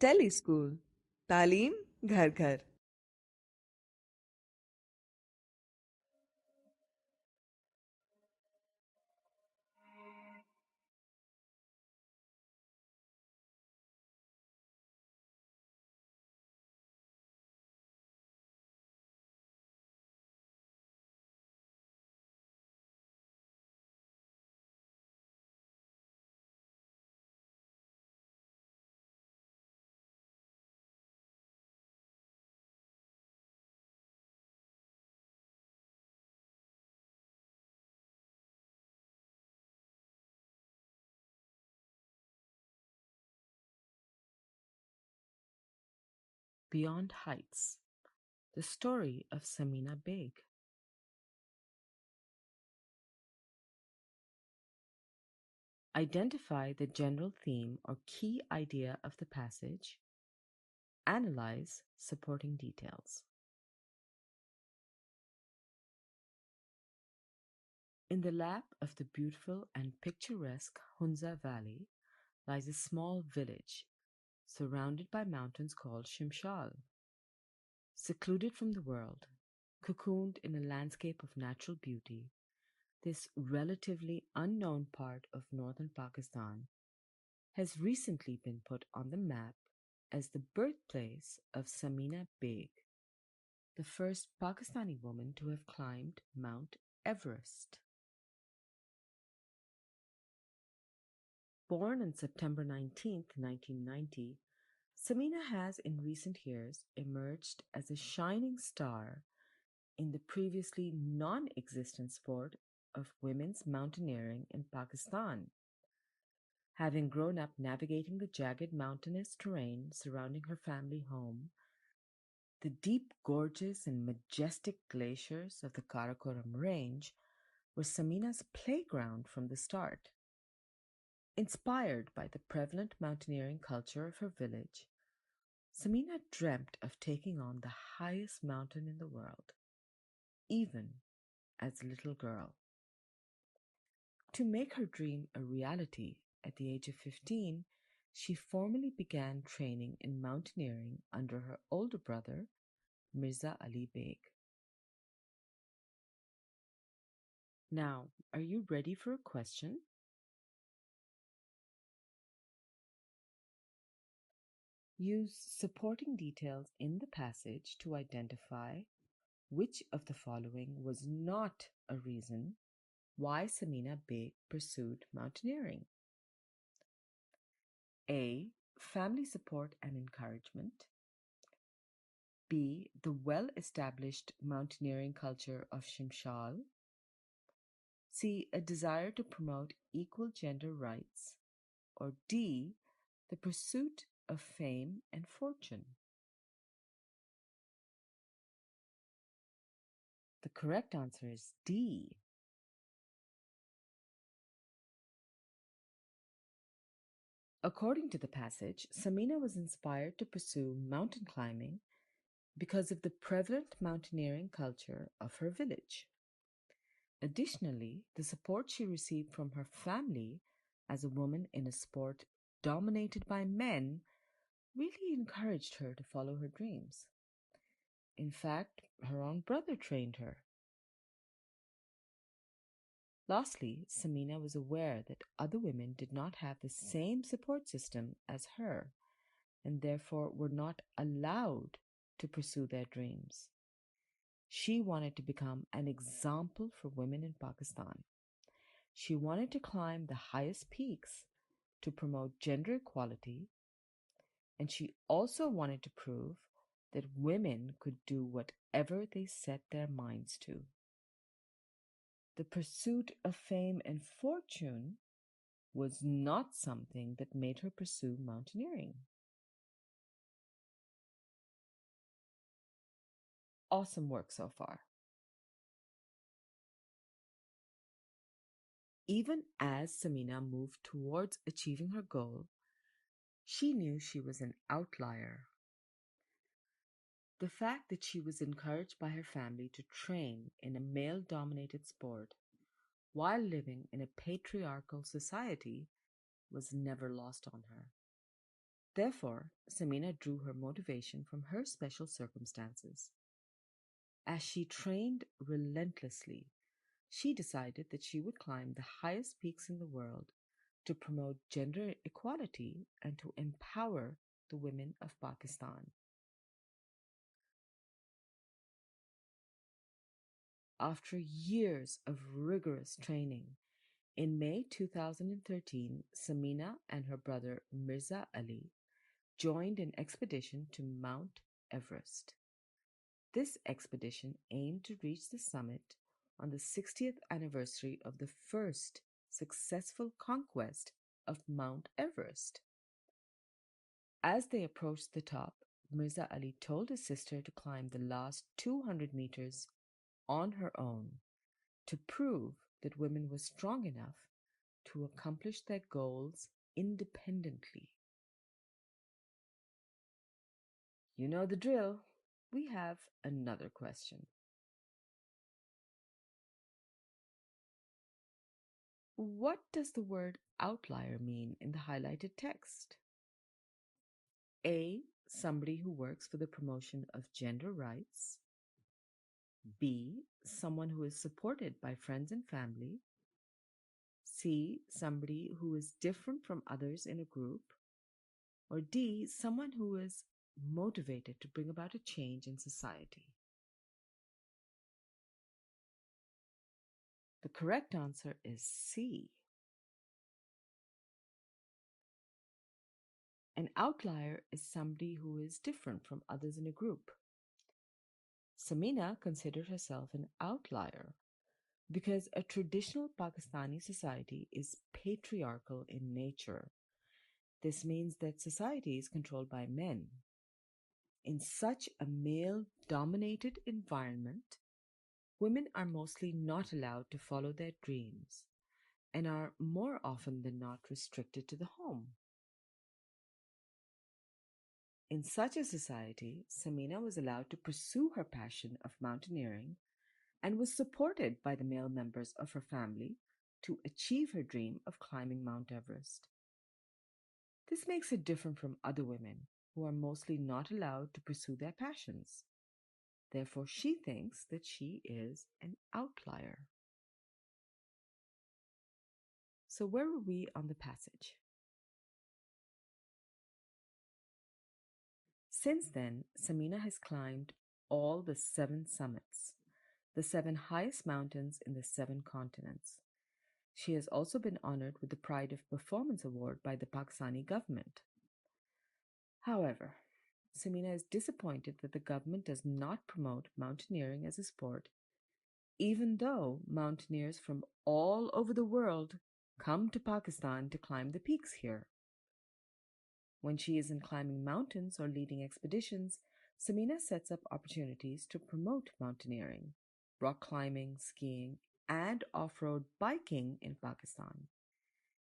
Tele school तालीम घर घर। Beyond Heights, the story of Samina Beg. Identify the general theme or key idea of the passage. Analyze supporting details. In the lap of the beautiful and picturesque Hunza Valley lies a small village surrounded by mountains called Shimshal. Secluded from the world, cocooned in a landscape of natural beauty, this relatively unknown part of northern Pakistan has recently been put on the map as the birthplace of Samina Beg, the first Pakistani woman to have climbed Mount Everest. Born on September 19th, 1990, Samina has in recent years emerged as a shining star in the previously non existent sport of women's mountaineering in Pakistan. Having grown up navigating the jagged mountainous terrain surrounding her family home, the deep gorges and majestic glaciers of the Karakoram Range were Samina's playground from the start. Inspired by the prevalent mountaineering culture of her village, Samina dreamt of taking on the highest mountain in the world, even as a little girl. To make her dream a reality, at the age of 15, she formally began training in mountaineering under her older brother, Mirza Ali Beg. Now, are you ready for a question? Use supporting details in the passage to identify which of the following was not a reason why Samina Beg pursued mountaineering. A. Family support and encouragement. B. The well-established mountaineering culture of Shimshal. C. A desire to promote equal gender rights. Or D. The pursuit of fame and fortune. The correct answer is D. According to the passage, Samina was inspired to pursue mountain climbing because of the prevalent mountaineering culture of her village. Additionally, the support she received from her family as a woman in a sport dominated by men really encouraged her to follow her dreams. In fact, her own brother trained her. Lastly, Samina was aware that other women did not have the same support system as her and therefore were not allowed to pursue their dreams. She wanted to become an example for women in Pakistan. She wanted to climb the highest peaks to promote gender equality, and she also wanted to prove that women could do whatever they set their minds to. The pursuit of fame and fortune was not something that made her pursue mountaineering. Awesome work so far. Even as Samina moved towards achieving her goal, she knew she was an outlier. The fact that she was encouraged by her family to train in a male dominated sport while living in a patriarchal society was never lost on her. Therefore, Samina drew her motivation from her special circumstances. As she trained relentlessly, she decided that she would climb the highest peaks in the world to promote gender equality and to empower the women of Pakistan. After years of rigorous training, in May 2013, Samina and her brother Mirza Ali joined an expedition to Mount Everest. This expedition aimed to reach the summit on the 60th anniversary of the first successful conquest of Mount Everest. As they approached the top, Mirza Ali told his sister to climb the last 200 meters on her own to prove that women were strong enough to accomplish their goals independently. You know the drill. We have another question. What does the word outlier mean in the highlighted text? A. Somebody who works for the promotion of gender rights. B. Someone who is supported by friends and family. C. Somebody who is different from others in a group. Or D. Someone who is motivated to bring about a change in society. The correct answer is C. An outlier is somebody who is different from others in a group. Samina considered herself an outlier because a traditional Pakistani society is patriarchal in nature. This means that society is controlled by men. In such a male dominated environment, women are mostly not allowed to follow their dreams and are more often than not restricted to the home. In such a society, Samina was allowed to pursue her passion of mountaineering and was supported by the male members of her family to achieve her dream of climbing Mount Everest. This makes her different from other women who are mostly not allowed to pursue their passions. Therefore, she thinks that she is an outlier. So, where were we on the passage? Since then, Samina has climbed all the 7 summits, the 7 highest mountains in the 7 continents. She has also been honored with the Pride of Performance Award by the Pakistani government. However, Samina is disappointed that the government does not promote mountaineering as a sport, even though mountaineers from all over the world come to Pakistan to climb the peaks here. When she isn't climbing mountains or leading expeditions, Samina sets up opportunities to promote mountaineering, rock climbing, skiing, and off-road biking in Pakistan.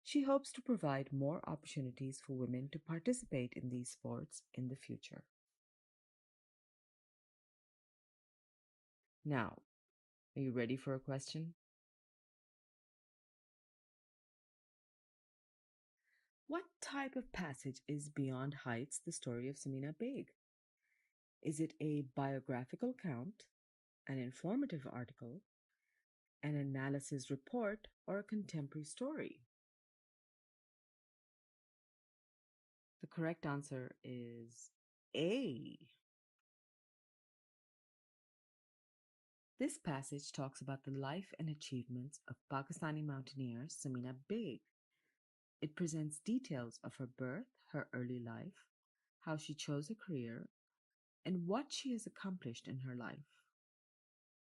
She hopes to provide more opportunities for women to participate in these sports in the future. Now, are you ready for a question? What type of passage is Beyond Heights, the story of Samina Beg? Is it a biographical account, an informative article, an analysis report, or a contemporary story? The correct answer is A. This passage talks about the life and achievements of Pakistani mountaineer Samina Beg. It presents details of her birth, her early life, how she chose a career, and what she has accomplished in her life.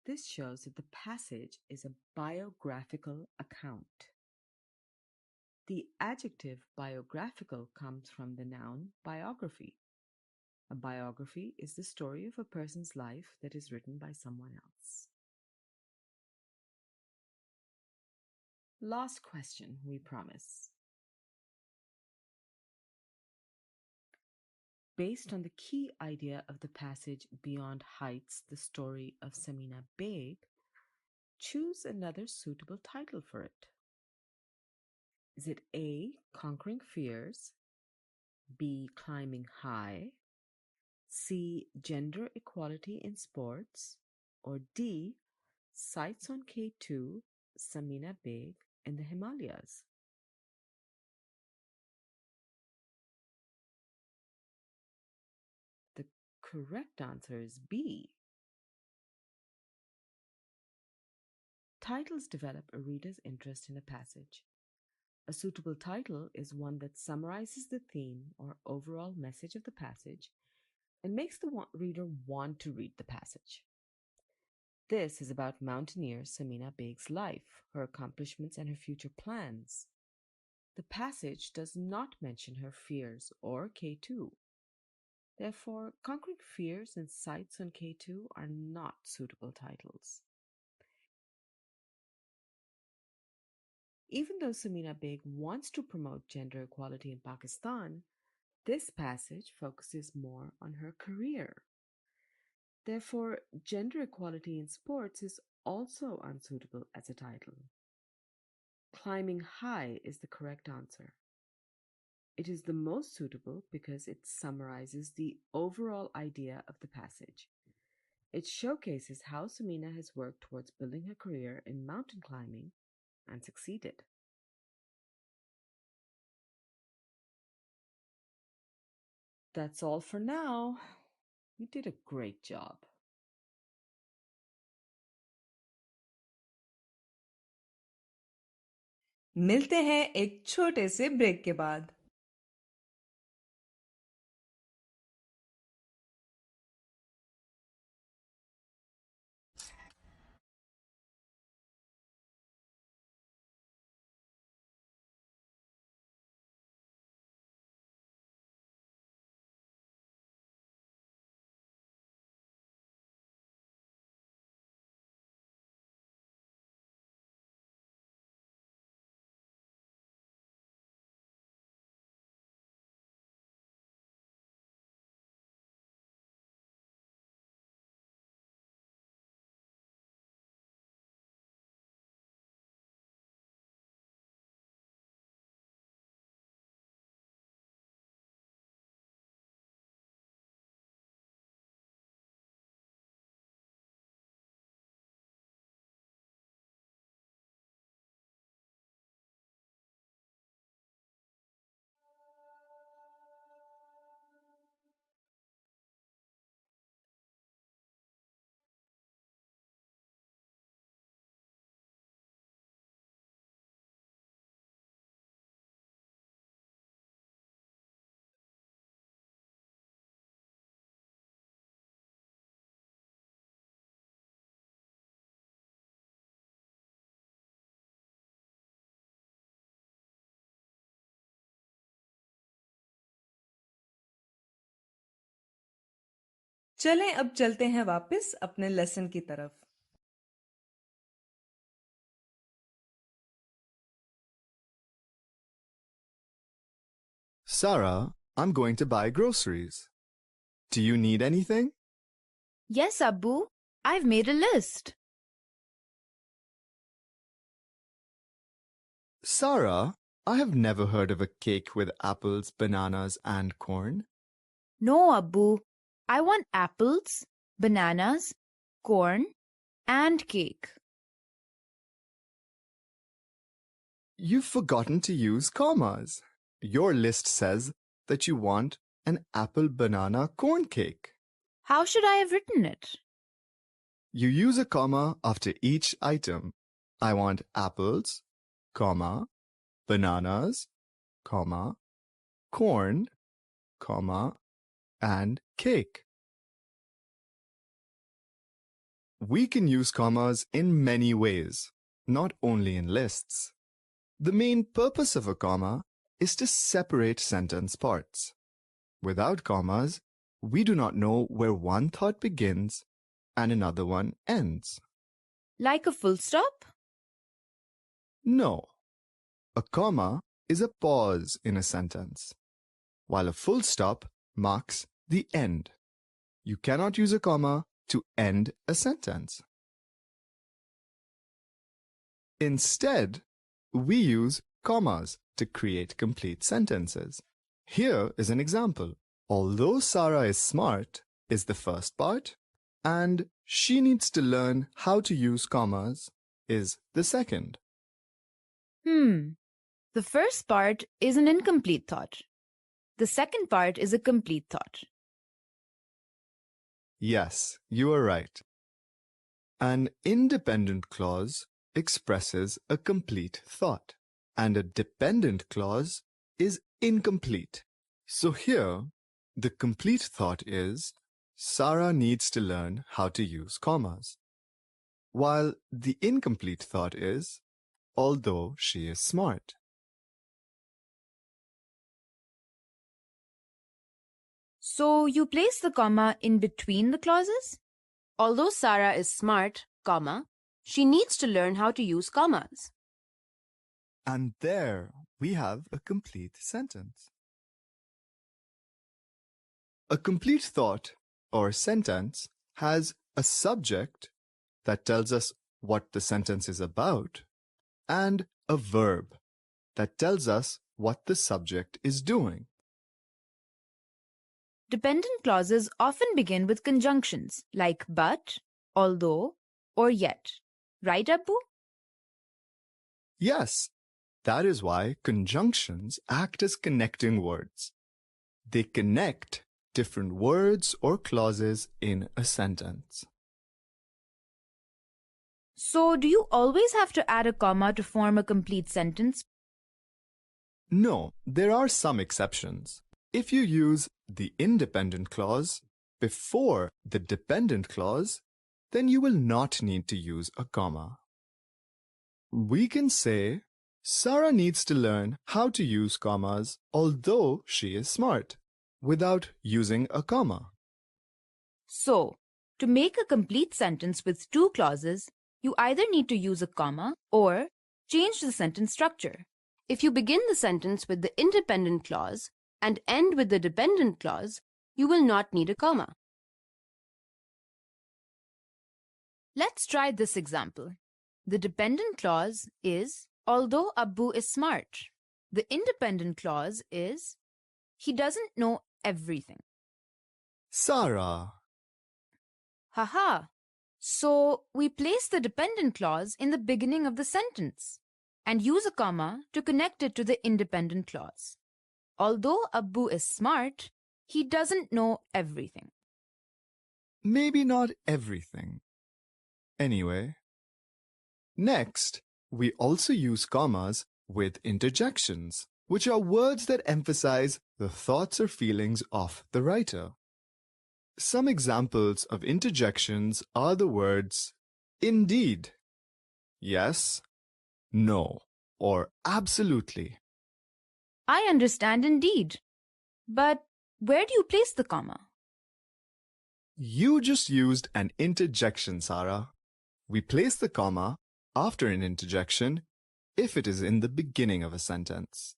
This shows that the passage is a biographical account. The adjective biographical comes from the noun biography. A biography is the story of a person's life that is written by someone else. Last question, we promise. Based on the key idea of the passage Beyond Heights, the story of Samina Beg, choose another suitable title for it. Is it A, Conquering Fears, B. Climbing high, C. Gender equality in sports, or D. Sites on K2, Samina Beg in the Himalayas? The correct answer is B. Titles develop a reader's interest in a passage. A suitable title is one that summarizes the theme or overall message of the passage and makes the reader want to read the passage. This is about mountaineer Samina Beg's life, her accomplishments, and her future plans. The passage does not mention her fears or K2. Therefore, Conquering Fears and Sights on K2 are not suitable titles. Even though Samina Beg wants to promote gender equality in Pakistan, this passage focuses more on her career. Therefore, gender equality in sports is also unsuitable as a title. Climbing high is the correct answer. It is the most suitable because it summarizes the overall idea of the passage. It showcases how Samina has worked towards building her career in mountain climbing and succeeded. That's all for now. You did a great job. मिलते हैं एक छोटे से break के बाद। चलें अब चलते हैं वापस अपने लेसन की तरफ। Sarah, I'm going to buy groceries. Do you need anything? Yes, Abbu. I've made a list. Sarah, I have never heard of a cake with apples, bananas, and corn. No, Abbu. I want apples, bananas, corn, and cake. You've forgotten to use commas. Your list says that you want an apple banana corn cake. How should I have written it? You use a comma after each item. I want apples, comma, bananas, comma, corn, comma, and cake. We can use commas in many ways, not only in lists. The main purpose of a comma is to separate sentence parts. Without commas, we do not know where one thought begins and another one ends. Like a full stop? No. A comma is a pause in a sentence, while a full stop marks the end. You cannot use a comma to end a sentence. Instead, we use commas to create complete sentences. Here is an example. Although Sarah is smart is the first part, and she needs to learn how to use commas is the second. The first part is an incomplete thought. The second part is a complete thought. Yes, you are right. An independent clause expresses a complete thought, and a dependent clause is incomplete. So here, the complete thought is Sarah needs to learn how to use commas, while the incomplete thought is although she is smart. So you place the comma in between the clauses? Although Sarah is smart, comma, she needs to learn how to use commas. And there we have a complete sentence. A complete thought or sentence has a subject that tells us what the sentence is about and a verb that tells us what the subject is doing. Dependent clauses often begin with conjunctions like but, although, or yet. Right, Abbu? Yes, that is why conjunctions act as connecting words. They connect different words or clauses in a sentence. So do you always have to add a comma to form a complete sentence? No, there are some exceptions. If you use the independent clause before the dependent clause, then you will not need to use a comma. We can say, Sarah needs to learn how to use commas although she is smart, without using a comma. So, to make a complete sentence with two clauses, you either need to use a comma or change the sentence structure. If you begin the sentence with the independent clause and end with the dependent clause, you will not need a comma. Let's try this example. The dependent clause is, although Abbu is smart. The independent clause is, he doesn't know everything. Sarah. Haha. So we place the dependent clause in the beginning of the sentence and use a comma to connect it to the independent clause. Although Abbu is smart, he doesn't know everything. Maybe not everything. Anyway. Next, we also use commas with interjections, which are words that emphasize the thoughts or feelings of the writer. Some examples of interjections are the words indeed, yes, no, or absolutely. I understand indeed. But where do you place the comma? You just used an interjection, Sarah. We place the comma after an interjection if it is in the beginning of a sentence,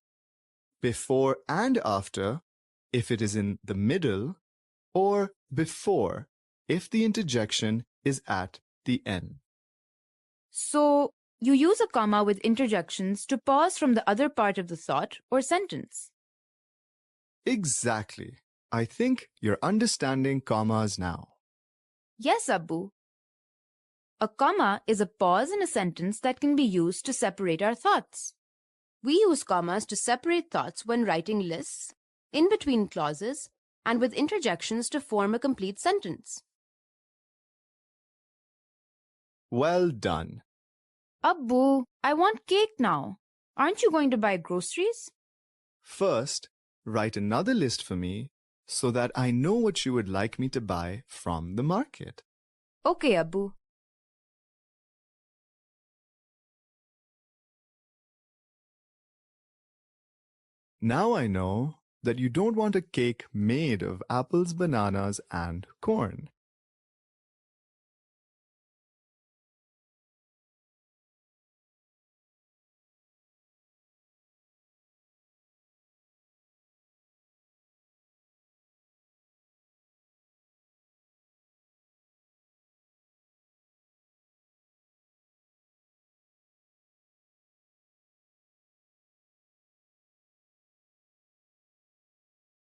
before and after if it is in the middle, or before if the interjection is at the end. So you use a comma with interjections to pause from the other part of the thought or sentence. Exactly. I think you're understanding commas now. Yes, Abbu. A comma is a pause in a sentence that can be used to separate our thoughts. We use commas to separate thoughts when writing lists, in between clauses, and with interjections to form a complete sentence. Well done. Abbu, I want cake now. Aren't you going to buy groceries? First, write another list for me so that I know what you would like me to buy from the market. Okay, Abbu. Now I know that you don't want a cake made of apples, bananas, and corn.